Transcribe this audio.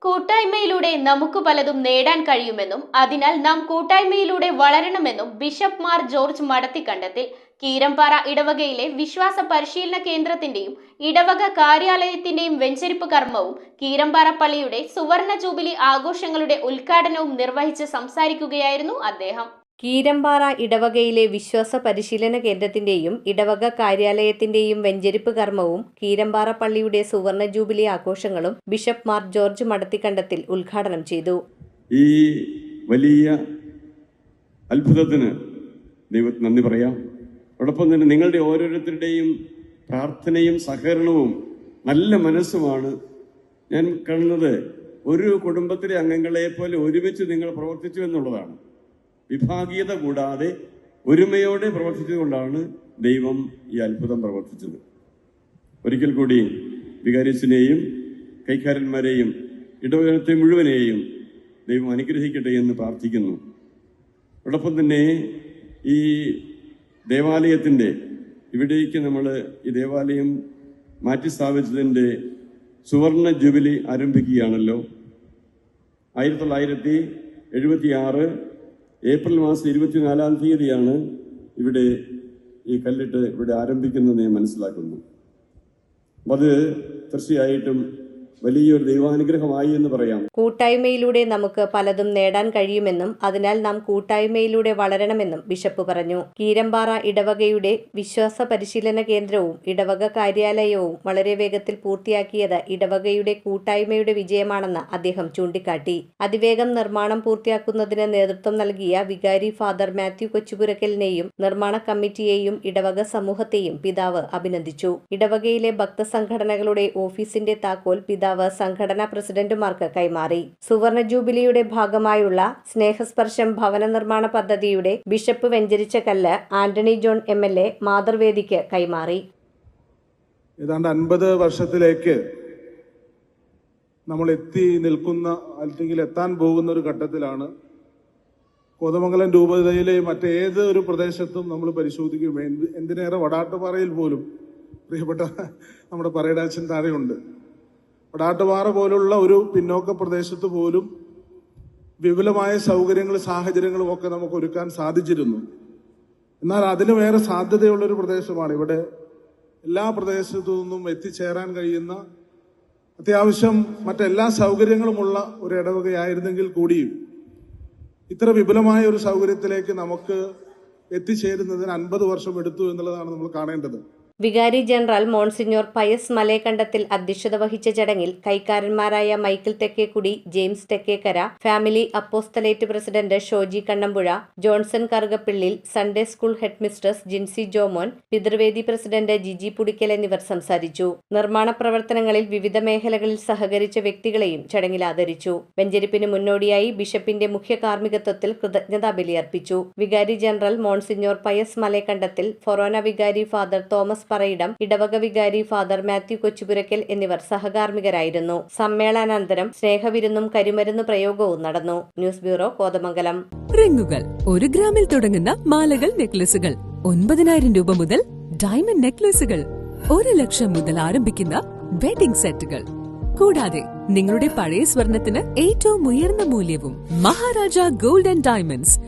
കൂട്ടായ്മയിലൂടെ നമുക്ക് പലതും നേടാൻ കഴിയുമെന്നും അതിനാൽ നാം കൂട്ടായ്മയിലൂടെ വളരണമെന്നും ബിഷപ്പ് മാർ ജോർജ് മടത്തിക്കണ്ടത്തിൽ കീരമ്പാറ ഇടവകയിലെ വിശ്വാസ പരിശീലന കേന്ദ്രത്തിന്റെയും ഇടവക കാര്യാലയത്തിന്റെയും വെഞ്ചരിപ്പ് കർമ്മവും കീരമ്പാറ പള്ളിയുടെ സുവർണ ജൂബിലി ആഘോഷങ്ങളുടെ ഉദ്ഘാടനവും നിർവഹിച്ച് സംസാരിക്കുകയായിരുന്നു അദ്ദേഹം. കീരമ്പാറ ഇടവകയിലെ വിശ്വാസ പരിശീലന കേന്ദ്രത്തിന്റെയും ഇടവക കാര്യാലയത്തിന്റെയും വെഞ്ചരിപ്പ് കർമ്മവും കീരമ്പാറ പള്ളിയുടെ സുവർണ ജൂബിലി ആഘോഷങ്ങളും ബിഷപ്പ് മാർ ജോർജ് മടത്തിക്കണ്ടത്തിൽ ഉദ്ഘാടനം ചെയ്തു. ഈ വലിയ അത്ഭുതത്തിന് ദൈവത്തിന് നന്ദി പറയാം. അതോടൊപ്പം തന്നെ നിങ്ങളുടെ ഓരോരുത്തരുടെയും പ്രാർത്ഥനയും സഹകരണവും നല്ല മനസ്സുമാണ് ഞാൻ കാണുന്നത്. ഒരു കുടുംബത്തിലെ അംഗങ്ങളെ പോലെ ഒരുമിച്ച് നിങ്ങൾ പ്രവർത്തിച്ചു എന്നുള്ളതാണ്. വിഭാഗീയത കൂടാതെ ഒരുമയോടെ പ്രവർത്തിച്ചുകൊണ്ടാണ് ദൈവം ഈ അത്ഭുതം പ്രവർത്തിച്ചത്. ഒരിക്കൽ കൂടി വികാരിസിനെയും കൈക്കാരന്മാരെയും ഇടവകത്തെ മുഴുവനെയും ദൈവം അനുഗ്രഹിക്കട്ടെ എന്ന് പ്രാർത്ഥിക്കുന്നു. അതോടൊപ്പം തന്നെ ഈ ദേവാലയത്തിൻ്റെ ഇവിടേക്ക് നമ്മൾ ഈ ദേവാലയം മാറ്റി സ്ഥാപിച്ചതിൻ്റെ സുവർണ ജൂബിലി ആരംഭിക്കുകയാണല്ലോ. 1976 ഏപ്രിൽ മാസം 24-ാം തീയതിയാണ് ഇവിടെ ഈ കല്ലിട്ട് ഇവിടെ ആരംഭിക്കുന്നത് ഞാൻ മനസ്സിലാക്കുന്നു. അപ്പം അത് തീർച്ചയായിട്ടും വലിയൊരു ദൈവാനുഗ്രഹമായി എന്ന് പറയാം. കൂട്ടായ്മയിലൂടെ നമുക്ക് പലതും നേടാൻ കഴിയുമെന്നും അതിനാൽ നാം കൂട്ടായ്മയിലൂടെ വളരണമെന്നും ബിഷപ്പ് പറഞ്ഞു. കീരമ്പാറ ഇടവകയുടെ വിശ്വാസ പരിശീലന കേന്ദ്രവും ഇടവക കാര്യാലയവും വളരെ വേഗത്തിൽ പൂർത്തിയാക്കിയത് ഇടവകയുടെ കൂട്ടായ്മയുടെ വിജയമാണെന്ന് അദ്ദേഹം ചൂണ്ടിക്കാട്ടി. അതിവേഗം നിർമ്മാണം പൂർത്തിയാക്കുന്നതിന് നേതൃത്വം നൽകിയ വികാരി ഫാദർ മാത്യു കൊച്ചുപുരക്കലിനെയും നിർമ്മാണ കമ്മിറ്റിയെയും ഇടവക സമൂഹത്തെയും പിതാവ് അഭിനന്ദിച്ചു. ഇടവകയിലെ ഭക്തസംഘടനകളുടെ ഓഫീസിന്റെ താക്കോൽ പിതാവ് സംഘടനാ പ്രസിഡന്റുമാർക്ക് കൈമാറി. സുവർണ ജൂബിലിയുടെ ഭാഗമായുള്ള സ്നേഹസ്പർശം ഭവന നിർമ്മാണ പദ്ധതിയുടെ ബിഷപ്പ് വെഞ്ചരിച്ച കല്ല് ആന്റണി ജോൺ MLA മാതൃവേദിക്ക് കൈമാറി. ഏതാണ്ട് 50 വർഷത്തിലേക്ക് നമ്മൾ എത്തി നിൽക്കുന്ന അല്ലെങ്കിൽ എത്താൻ പോകുന്ന ഒരു ഘട്ടത്തിലാണ്. കോതമംഗലം രൂപതയിലെ മറ്റേത് ഒരു പ്രദേശത്തും നമ്മൾ പരിശോധിക്കും, എന്തിനേറെ വടാട്ടുപാറയിൽ പോലും പ്രിയപ്പെട്ട നമ്മുടെ പറയടാച്ചൻ താഴെയുണ്ട്. വടാട്ടുപാറ പോലുള്ള ഒരു പിന്നോക്ക പ്രദേശത്ത് പോലും വിപുലമായ സൗകര്യങ്ങളും സാഹചര്യങ്ങളും ഒക്കെ നമുക്ക് ഒരുക്കാൻ സാധിച്ചിരുന്നു. എന്നാൽ അതിന് വേറെ സാധ്യതയുള്ളൊരു പ്രദേശമാണ് ഇവിടെ. എല്ലാ പ്രദേശത്തു നിന്നും എത്തിച്ചേരാൻ കഴിയുന്ന അത്യാവശ്യം മറ്റെല്ലാ സൗകര്യങ്ങളുമുള്ള ഒരു ഇടവകയായിരുന്നെങ്കിൽ കൂടിയും ഇത്ര വിപുലമായ ഒരു സൗകര്യത്തിലേക്ക് നമുക്ക് എത്തിച്ചേരുന്നതിന് 50 വർഷം എടുത്തു എന്നുള്ളതാണ് നമ്മൾ കാണേണ്ടത്. വികാരി ജനറൽ മോൺസിഞ്ഞോർ പയസ് മലേക്കണ്ടത്തിൽ അധ്യക്ഷത വഹിച്ച ചടങ്ങിൽ കൈക്കാരന്മാരായ Michael Thekkekudi, James Thekkekara, family apostolate president Shoji Kannampuzha, Johnson Karukappillil, Sunday school headmistress Jincy Jomon, Pithruvedi president Jiji Pudikkal എന്നിവർ സംസാരിച്ചു. നിർമ്മാണ പ്രവർത്തനങ്ങളിൽ വിവിധ മേഖലകളിൽ സഹകരിച്ച വ്യക്തികളെയും ചടങ്ങിൽ ആദരിച്ചു. വെഞ്ചരിപ്പിന് മുന്നോടിയായി ബിഷപ്പിന്റെ മുഖ്യ കാർമ്മികത്വത്തിൽ കൃതജ്ഞതാ ബലിയർപ്പിച്ചു. വികാരി ജനറൽ മോൺസിഞ്ഞോർ പയസ് മലേക്കണ്ടത്തിൽ, ഫൊറോന വികാരി ഫാദർ തോമസ് പറയിടം, ഇടവക വികാരി ഫാദർ മാത്യു കൊച്ചുപുരക്കൽ എന്നിവർ സഹകാർമ്മികരായിരുന്നു. സമ്മേളനാനന്തരം സ്നേഹവിരുന്നും കരിമരുന്ന് പ്രയോഗവും നടന്നു. News bureau, Kothamangalam. റിങ്ങുകൾ 1 ഗ്രാമിൽ തുടങ്ങുന്ന മാലകൾ, നെക്ലസുകൾ 9,000 രൂപ മുതൽ ഡയമണ്ട് നെക്ലസുകൾ 1 ലക്ഷം മുതൽ ആരംഭിക്കുന്ന വെഡിംഗ് സെറ്റുകൾ. കൂടാതെ നിങ്ങളുടെ പഴയ സ്വർണത്തിന് ഏറ്റവും ഉയർന്ന മൂല്യവും. Maharaja gold and diamonds,